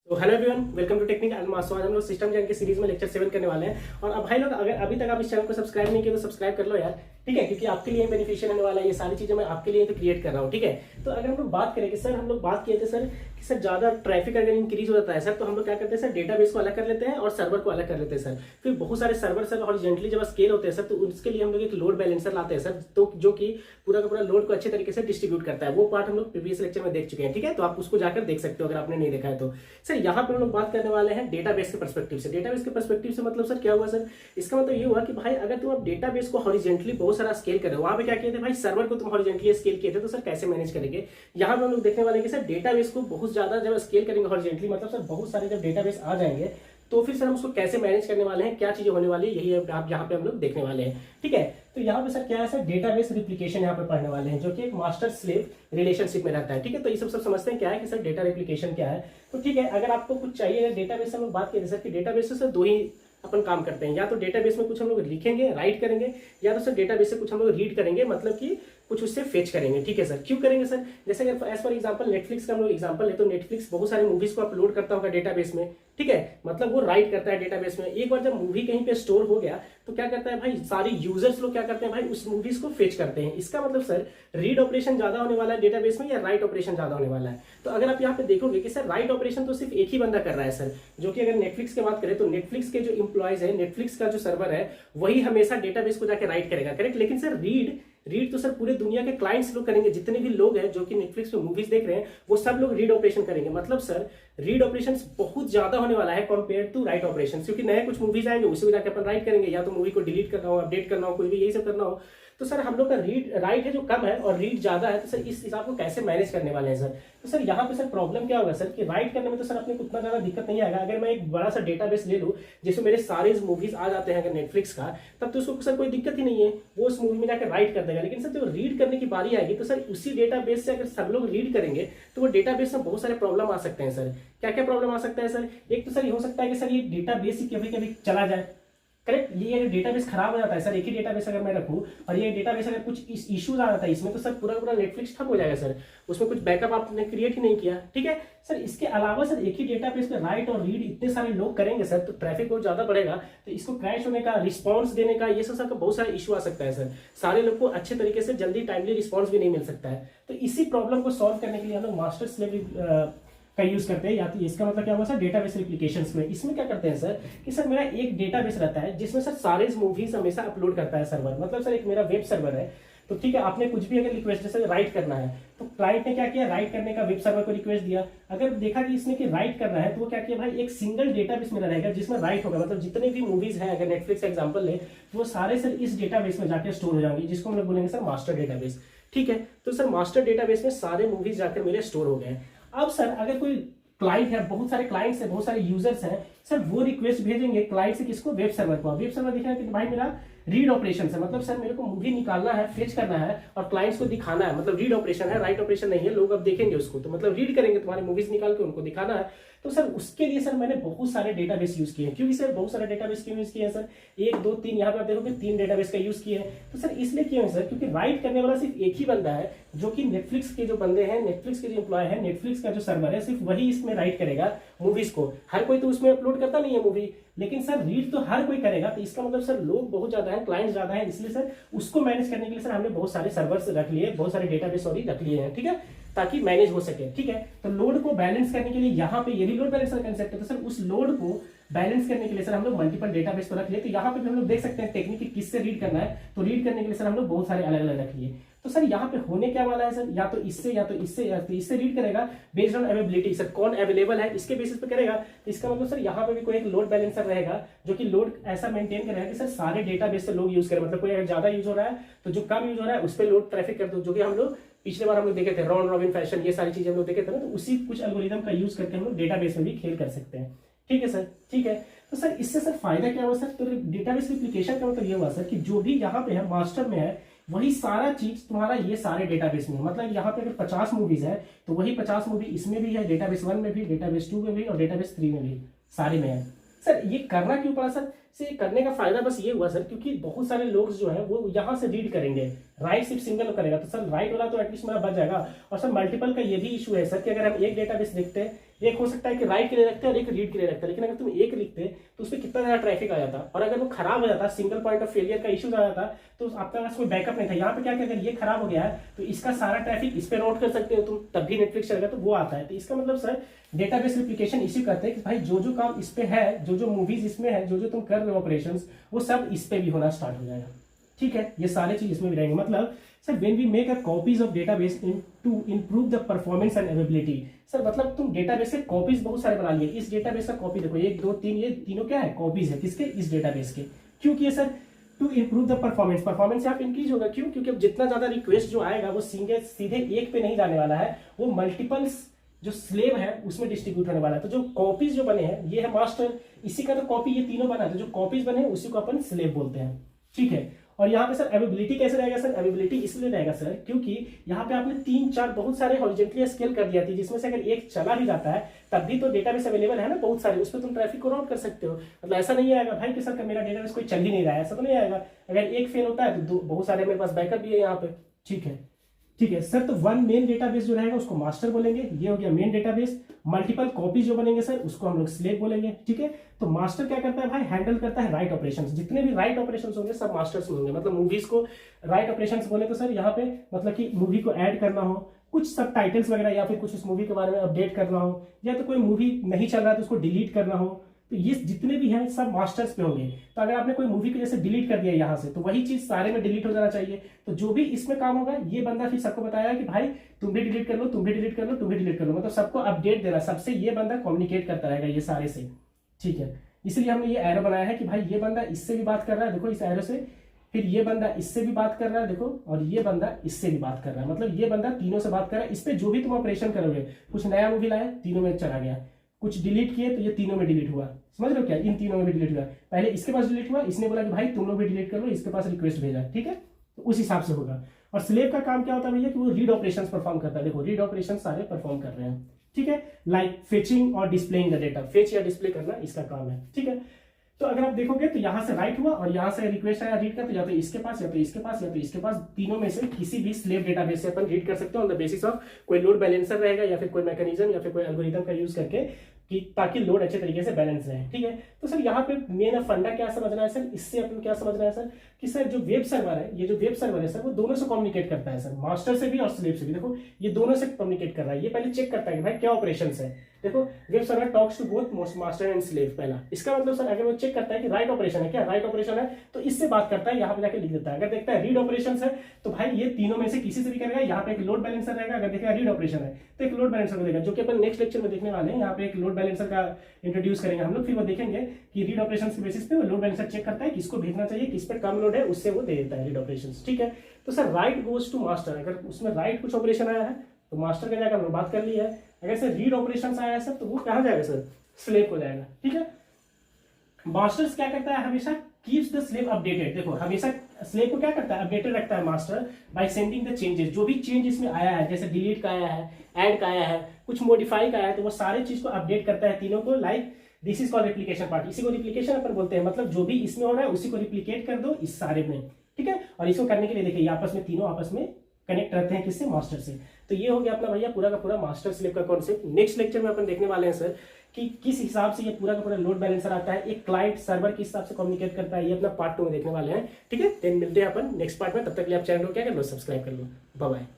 तो hello everyone, welcome to technique Almas. आज हम लोग सिस्टम जैन के सीरीज में लेक्चर 7 करने वाले हैं। और अब भाई लोग, अगर अभी तक आप इस चैनल को सब्सक्राइब नहीं किए तो सब्सक्राइब कर लो यार, ठीक है, क्योंकि आपके लिए बेनिफिशियल होने वाला है। ये सारी चीजें मैं आपके लिए तो क्रिएट कर रहा हूँ, ठीक है। तो अगर हम लोग बात करें कि सर, हम लोग बात किए थे सर कि सर ज्यादा ट्रैफिक अगर इंक्रीज हो जाता है सर, तो हम लोग क्या करते हैं सर, डेटाबेस को अलग कर लेते हैं और सर्वर को अलग कर लेते हैं सर। फिर बहुत सारे सर्वर सर हॉरिजॉन्टली जब स्केल होते हैं सर, तो उसके लिए हम लोग एक लोड बैलेंसर लाते हैं सर, तो जो कि पूरा का पूरा लोड को अच्छे तरीके से डिस्ट्रीब्यूट करता है। वो पार्ट हम लोग प्रीवियस लेक्चर में देख चुके हैं, ठीक है। तो आप उसको जाकर देख सकते हो अगर आपने नहीं देखा है तो। सर यहाँ पे हम लोग बात करने वाले हैं डेटाबेस के पर्सपेक्टिव से। डेटाबेस के पर्सपेक्टिव से मतलब सर क्या हुआ सर, इसका मतलब ये हुआ कि भाई अगर तुम आप डेटाबेस को हॉरिजॉन्टली बहुत सारा स्केल कर रहे हो, वहां पे क्या किए थे भाई, सर्वर को तुम हॉरिजॉन्टली स्केल किए थे, तो सर कैसे मैनेज करेंगे। यहाँ पे हम लोग देखने वाले कि सर डेटाबेस को बहुत ज्यादा जब स्केल करेंगे हॉरिजॉन्टली, मतलब सर बहुत सारे जब डेटाबेस आ जाएंगे, तो फिर सर हम उसको कैसे मैनेज करने वाले हैं, क्या चीजें होने वाली है, यही आप यहाँ पे हम लोग देखने वाले हैं, ठीक है। तो यहाँ पे सर क्या है सर, डेटाबेस रिप्लिकेशन यहाँ पे पढ़ने वाले हैं, जो कि एक मास्टर स्लेव रिलेशनशिप में रहता है, ठीक है। तो ये सब समझते हैं क्या है कि सर डेटा रिप्लिकेशन क्या है। तो ठीक है, अगर आपको कुछ चाहिए डेटाबेस से हम लोग बात करें सर कि डेटाबेस से सर दो ही अपन काम करते हैं, या तो डेटाबेस में कुछ हम लोग लिखेंगे, राइट करेंगे, या तो सर डेटाबेस से कुछ हम लोग रीड करेंगे, मतलब कि कुछ उससे फेच करेंगे, ठीक है सर। क्यों करेंगे सर, जैसे अगर एज फॉर एग्जांपल नेटफ्लिक्स का हम लोग एग्जांपल ले, तो नेटफ्लिक्स बहुत सारे मूवीज को अपलोड करता होगा डेटाबेस में, ठीक है, मतलब वो राइट करता है डेटाबेस में। एक बार जब मूवी कहीं पे स्टोर हो गया तो क्या करता है भाई, सारी यूजर्स लोग क्या करते हैं भाई, उस मूवीज को फेच करते हैं। इसका मतलब सर रीड ऑपरेशन ज्यादा होने वाला है डेटाबेस में, या राइट ऑपरेशन ज्यादा होने वाला है। तो अगर आप यहाँ पे देखोगे कि सर राइट ऑपरेशन तो सिर्फ एक ही बंदा कर रहा है सर, जो कि अगर नेटफ्लिक्स की बात करें तो नेटफ्लिक्स के जो इंप्लॉयज है, नेटफ्लिक्स का जो सर्वर है, वही हमेशा डेटाबेस को जाकर राइट करेगा, करेक्ट। लेकिन सर रीड तो सर पूरे दुनिया के क्लाइंट्स लोग करेंगे। जितने भी लोग हैं जो कि नेटफ्लिक्स पे मूवीज देख रहे हैं, वो सब लोग रीड ऑपरेशन करेंगे। मतलब सर रीड ऑपरेशन बहुत ज्यादा होने वाला है कंपेयर टू राइट ऑपरेशन, क्योंकि नए कुछ मूवीज आएंगे, उसे भी जाकर अपन राइट करेंगे, या तो मूवी को डिलीट करना हो, अपडेट करना हो, कुछ भी यही सब करना हो। तो सर हम लोग का रीड राइट है जो कम है और रीड ज्यादा है, तो सर इस हिसाब को कैसे मैनेज करने वाले हैं सर। तो सर यहाँ पे सर प्रॉब्लम क्या होगा सर कि राइट करने में तो सर अपने को उतना ज्यादा दिक्कत नहीं आएगा। अगर मैं एक बड़ा सा डेटाबेस ले लूं जिसमें मेरे सारे मूवीज आ जाते हैं अगर नेटफ्लिक्स का, तब तो उसको सर कोई दिक्कत ही नहीं है, वो उस मूवी में जाकर राइट कर देगा। लेकिन सर जब रीड करने की बारी आएगी तो सर उसी डेटाबेस से अगर सब लोग रीड करेंगे तो वो डेटाबेस में बहुत सारे प्रॉब्लम आ सकते हैं सर। क्या क्या प्रॉब्लम आ सकता है सर, एक तो सर ये हो सकता है कि सर ये डेटाबेस ही कभी कभी चला जाए, करेक्ट। ये डेटाबेस खराब हो जाता है सर, एक ही डेटाबेस अगर मैं रखूं और ये डेटाबेस अगर कुछ इश्यूज आ जाता है इसमें, तो सर पूरा पूरा नेटफ्लिक्स ठप हो जाएगा सर, उसमें कुछ बैकअप आपने क्रिएट ही नहीं किया, ठीक है सर। इसके अलावा सर एक ही डेटाबेस में राइट और रीड इतने सारे लोग करेंगे सर, तो ट्रैफिक बहुत ज्यादा बढ़ेगा, तो इसको क्रैश होने का, रिस्पॉन्स देने का, ये सब का बहुत सारा इशू आ सकता है सर। सारे लोग को अच्छे तरीके से जल्दी टाइमली रिस्पॉन्स भी नहीं मिल सकता है। तो इसी प्रॉब्लम को सॉल्व करने के लिए हम लोग मास्टर स्लेव का यूज करते हैं। या तो इसका मतलब क्या होगा सर, डेटाबेस रिप्लिकेशंस में इसमें क्या करते हैं सर कि सर मेरा एक डेटाबेस रहता है जिसमें सर सारे मूवीज हमेशा अपलोड करता है सर्वर, मतलब सर एक मेरा वेब सर्वर है। तो ठीक है, आपने कुछ भी अगर रिक्वेस्ट जैसे राइट करना है, तो क्लाइंट ने क्या किया, राइट करने का वेब सर्वर को रिक्वेस्ट दिया। अगर देखा कि इसने कि राइट करना है, तो वो क्या किया भाई, एक सिंगल डेटाबेस मेरा रहेगा जिसमें राइट होगा, मतलब जितने भी मूवीज हैं, अगर नेटफ्लिक्स का एग्जांपल ले, तो वो सारे सर इस डेटाबेस में जाकर स्टोर हो जाएंगे, जिसको हम लोग बोलेंगे सर मास्टर डेटाबेस, ठीक है। तो सर मास्टर डेटाबेस में सारे मूवीज जाकर मेरे स्टोर हो गए। अब सर अगर कोई क्लाइंट है, बहुत सारे क्लाइंट्स है, बहुत सारे यूजर्स हैं सर, वो रिक्वेस्ट भेजेंगे क्लाइंट से किसको, वेब सर्वर को। वेब सर्वर दिखा कि भाई मेरा रीड ऑपरेशन है, मतलब सर मेरे को मूवी निकालना है, फेच करना है और क्लाइंट्स को दिखाना है, मतलब रीड ऑपरेशन है, राइट ऑपरेशन नहीं है। लोग अब देखेंगे उसको, तो मतलब रीड करेंगे, तुम्हारे मूवीज निकाल के उनको दिखाना है। तो सर उसके लिए सर मैंने बहुत सारे डेटाबेस यूज किए हैं। क्योंकि सर बहुत सारे डेटाबेस क्यों यूज किए हैं सर, 1 2 3, यहाँ पे आप देखोगे 3 डेटाबेस का यूज किए हैं। तो सर इसलिए किए हैं सर क्योंकि राइट करने वाला सिर्फ एक ही बंदा है, जो कि नेटफ्लिक्स के जो बंदे हैं, नेटफ्लिक्स के जो एम्प्लॉय है, नेटफ्लिक्स का जो सर्वर है, सिर्फ वही इसमें राइट करेगा मूवीज को। हर कोई तो उसमें अपलोड करता नहीं है मूवी, लेकिन सर रीड तो हर कोई करेगा। तो इसका मतलब सर लोग बहुत ज्यादा है, क्लाइंट्स ज्यादा है, इसलिए सर उसको मैनेज करने के लिए सर हमने बहुत सारे सर्वर्स रख लिए, बहुत सारे डेटाबेस सॉरी रख लिए हैं, ठीक है, ताकि मैनेज हो सके, ठीक है। तो लोड को बैलेंस करने के लिए यहाँ पे ये भी लोड बैलेंसर कंसेप्ट है। तो सर उस लोड को बैलेंस करने के लिए सर हम लोग मल्टीपल डेटाबेस को रख लिए। तो यहाँ पे भी हम लोग देख सकते हैं टेक्निक किससे रीड करना है, तो रीड करने के लिए सर हम लोग बहुत सारे अलग अलग रख लिए। तो सर यहाँ पे होने क्या वाला है सर, या तो इससे या तो इससे या तो इससे रीड करेगा बेस्ड ऑन अवेलेबिलिटी, सर कौन अवेलेबल है इसके बेसिस पे करेगा। तो इसका मतलब सर यहाँ पे भी कोई एक लोड बैलेंसर रहेगा, जो कि लोड ऐसा मेंटेन करेगा कि सर सारे डेटाबेस से लोग यूज करें, मतलब कोई अगर ज्यादा यूज हो रहा है तो जो कम यूज हो रहा है उस पर लोड ट्रैफिक कर दो, जो कि हम लोग पिछले बार हम लोग देखे थे, राउंड रॉबिन फैशन, ये सारी चीजें हम लोग देखे थे ना। तो उसी कुछ एल्गोरिथम का यूज करके हम लोग डेटाबेस में भी खेल कर सकते हैं, ठीक है सर, ठीक है। तो सर इससे सर फायदा क्या हुआ सर, तो डेटाबेस रिप्लिकेशन का मतलब ये हुआ सर कि जो भी यहाँ पे है मास्टर में है, वही सारा चीज तुम्हारा ये सारे डेटाबेस में है। मतलब यहाँ पे अगर 50 मूवीज है तो वही 50 मूवी इसमें भी है, डेटाबेस 1 में भी, डेटाबेस 2 में भी और डेटाबेस 3 में भी, सारे में है। सर ये करना क्यों पड़ा सर, से करने का फायदा बस ये हुआ सर क्योंकि बहुत सारे लोग जो है वो यहाँ से रीड करेंगे, राइट सिर्फ सिंगल करेगा, तो सर राइट वाला तो एटलीस्ट मेरा बच जाएगा। और सर मल्टीपल का ये भी इशू है सर कि अगर हम एक डेटाबेस देखते हैं, एक हो सकता है कि राइट के लिए रखते हैं और एक रीड के लिए रखते हैं, लेकिन अगर तुम एक लिखते तो उस पर कितना ज्यादा ट्रैफिक आ जाता, और अगर वो खराब हो जाता, सिंगल पॉइंट ऑफ फेलियर का इशू आ जाता, तो आपका पास कोई बैकअप नहीं था। यहाँ पे क्या कहते हैं, ये खराब हो गया है तो इसका सारा ट्रैफिक इस पे राउट कर सकते हो तुम, तब भी नेटफ्लिक्स चलेगा, तो वो आता है। तो इसका मतलब सर डेटाबेस रिप्लिकेशन इसी करते हैं कि भाई जो जो काम इस पे है, जो जो मूवीज इसमें है, जो जो तुम कर रहे हो ऑपरेशन, वो सब इस पे भी होना स्टार्ट हो जाएगा। ठीक है, ये सारे चीज इसमें भी रहेंगे। मतलब sir when we make a copies of database in to improve the performance and availability, sir मतलब तुम डेटाबेस के कॉपीज बहुत सारे बना लिए। इस डेटाबेस का कॉपी देखो 1 2 3, ये तीनों क्या है, कॉपीज है किसके, इस डेटाबेस के। क्यों किए sir, to improve the performance, performance यहाँ पे इंक्रीज होगा। क्यों, क्योंकि अब जितना ज्यादा रिक्वेस्ट जो आएगा वो सीधे एक पे नहीं जाने वाला है, वो मल्टीपल्स जो स्लेव है उसमें डिस्ट्रीब्यूट होने वाला है। तो जो कॉपीज जो बने हैं, ये है मास्टर, इसी का तो कॉपी ये तीनों बना है, तो जो कॉपीज बने हैं उसी को अपन स्लेव बोलते हैं। ठीक है, और यहाँ पे सर अवेबिलिटी कैसे रहेगा सर, अवेबिलिटी इसलिए रहेगा सर क्योंकि यहाँ पे आपने 3 4 बहुत सारे हॉरिजॉन्टली स्केल कर दिया थी, जिसमें से अगर एक चला भी जाता है तब भी तो डेटाबेस अवेलेबल है ना बहुत सारे, उस पर तुम ट्रैफिक को राउट कर सकते हो। मतलब ऐसा नहीं आएगा भाई कि सर मेरा डेटाबेस कोई चल ही नहीं रहा है, ऐसा तो नहीं आएगा। अगर एक फेल होता है तो बहुत सारे मेरे पास बैकअप भी है यहाँ पे। ठीक है, ठीक है सर, तो वन मेन डेटाबेस जो रहेगा उसको मास्टर बोलेंगे, ये हो गया मेन डेटाबेस। मल्टीपल कॉपी जो बनेंगे सर उसको हम लोग स्लेव बोलेंगे। ठीक है, तो मास्टर क्या करता है भाई, हैंडल करता है राइट ऑपरेशंस, जितने भी राइट ऑपरेशंस होंगे सब मास्टर्स में होंगे। मतलब मूवीज को राइट ऑपरेशंस बोले तो सर यहाँ पे मतलब कि मूवी को ऐड करना हो, कुछ सब टाइटल्स वगैरह, या फिर कुछ उस मूवी के बारे में अपडेट करना हो, या तो कोई मूवी नहीं चल रहा है तो उसको डिलीट करना हो, तो ये जितने भी हैं सब मास्टर्स पे होंगे। तो अगर आपने कोई मूवी को जैसे डिलीट कर दिया यहाँ से, तो वही चीज सारे में डिलीट हो जाना चाहिए। तो जो भी इसमें काम होगा, ये बंदा फिर सबको बताया कि भाई तुम भी डिलीट कर लो, तुम भी डिलीट कर लो, तुम भी डिलीट कर लो, मतलब सबको अपडेट देना, सबसे ये बंदा कम्युनिकेट करता रहेगा ये सारे से। ठीक है, इसलिए हमने ये एरो बनाया है कि भाई ये बंदा इससे भी बात कर रहा है, देखो इस एरो से, फिर ये बंदा इससे भी बात कर रहा है देखो, और ये बंदा इससे भी बात कर रहा है, मतलब ये बंदा तीनों से बात कर रहा है। इस पे जो भी तुम ऑपरेशन करोगे, कुछ नया मूवी लाए तीनों में चला गया, कुछ डिलीट किए तो ये तीनों में डिलीट हुआ, समझ रहे हो क्या, इन तीनों में भी डिलीट हुआ। पहले इसके पास डिलीट हुआ, इसने बोला कि भाई तुम लोग भी डिलीट कर लो, इसके पास रिक्वेस्ट भेजा। ठीक है, तो उस हिसाब से होगा। और स्लेव का काम क्या होता है भैया कि वो रीड ऑपरेशंस परफॉर्म करता है। देखो रीड ऑपरेशंस सारे परफॉर्म कर रहे हैं। ठीक है, लाइक फेचिंग और डिस्प्लेइंग द डेटा, फेच या डिस्प्ले करना इसका काम है। ठीक है, तो अगर आप देखोगे तो यहां से राइट हुआ और यहां से रिक्वेस्ट आया रीड का, तो या तो इसके पास या तो इसके पास या तो इसके पास, तीनों में से किसी भी स्लेव डेटाबेस से अपन रीड कर सकते हो ऑन द बेसिस ऑफ कोई लोड बैलेंसर रहेगा या फिर कोई मैकेनिज्म या फिर कोई एल्गोरिथम का यूज करके, कि ताकि लोड अच्छे तरीके से बैलेंस रहे। ठीक है, तो सर यहाँ पे मेन फंडा क्या समझना है सर, इससे अपन क्या समझना है सर कि सर जो वेब सर्वर है, ये जो वेब सर्वर है सर वो दोनों से कम्युनिकेट करता है सर, मास्टर से भी और स्लेव से भी। देखो ये दोनों से कम्युनिकेट कर रहा है, ये पहले चेक करता है कि भाई क्या ऑपरेशन है। देखो web server talks to both master and slave, पहला इसका मतलब सर अगर वो चेक करता है कि राइट ऑपरेशन है, क्या राइट ऑपरेशन है, तो इससे बात करता है, यहाँ पे जाके लिख देता है। अगर देखता है रीड ऑपरेशन है तो भाई ये तीनों में से किसी से भी करेगा। यहाँ पे एक लोड बैलेंसर रहेगा, अगर देखा रीड ऑपरेशन है तो एक लोड बैलेंसर को देगा, जो कि अपन नेक्स्ट लेक्चर में देखने वाले हैं। यहाँ पे एक लोड बैलेंसर का इंट्रोड्यूस करेंगे हम लोग, फिर वो देखेंगे कि रीड ऑपरेशन के बेसिस पे वो लोड बैलेंसर चेक करता है किसको भेजना चाहिए, किस पे कम लोड है, उससे वो दे देता है रीड ऑपरेशन। ठीक है, तो sir write goes to master, अगर उसमें राइट कुछ ऑपरेशन आया है तो मास्टर का जाएगा, हमने बात कर ली है। अगर सर रीड ऑपरेशन आया है सर तो वो कहाँ जाएगा सर, स्लेव को जाएगा। ठीक है, मास्टर्स क्या करता है, हमेशा कीप्स द स्लेव अपडेटेड। देखो हमेशा स्लेव को क्या करता है, अपडेटेड रखता है master by sending the changes, जो भी चेंज इसमें आया है, जैसे डिलीट का आया है, ऐड का आया है, कुछ मॉडिफाई का आया है, तो वो सारे चीज को अपडेट करता है तीनों को। Like this is called replication part, इसी को रिप्लिकेशन अपन बोलते हैं। मतलब जो भी इसमें हो रहा है उसी को रिप्लिकेट कर दो इस सारे में। ठीक है, और इसको करने के लिए देखिए आपस में तीनों आपस में कनेक्ट रहते हैं, किससे, मास्टर से। तो ये हो गया अपना भैया पूरा का पूरा मास्टर स्लेव का कॉन्सेप्ट। नेक्स्ट लेक्चर में अपन देखने वाले हैं सर कि किस हिसाब से ये पूरा का पूरा लोड बैलेंसर आता है, एक क्लाइंट सर्वर किस हिसाब से कम्युनिकेट करता है, ये अपना पार्ट 2 में देखने वाले हैं। ठीक है, देन मिलते हैं अपन नेक्स्ट पार्ट में। तब तक के लिए आप चैनल को क्या कर लो, सब्सक्राइब कर लो। Bye bye.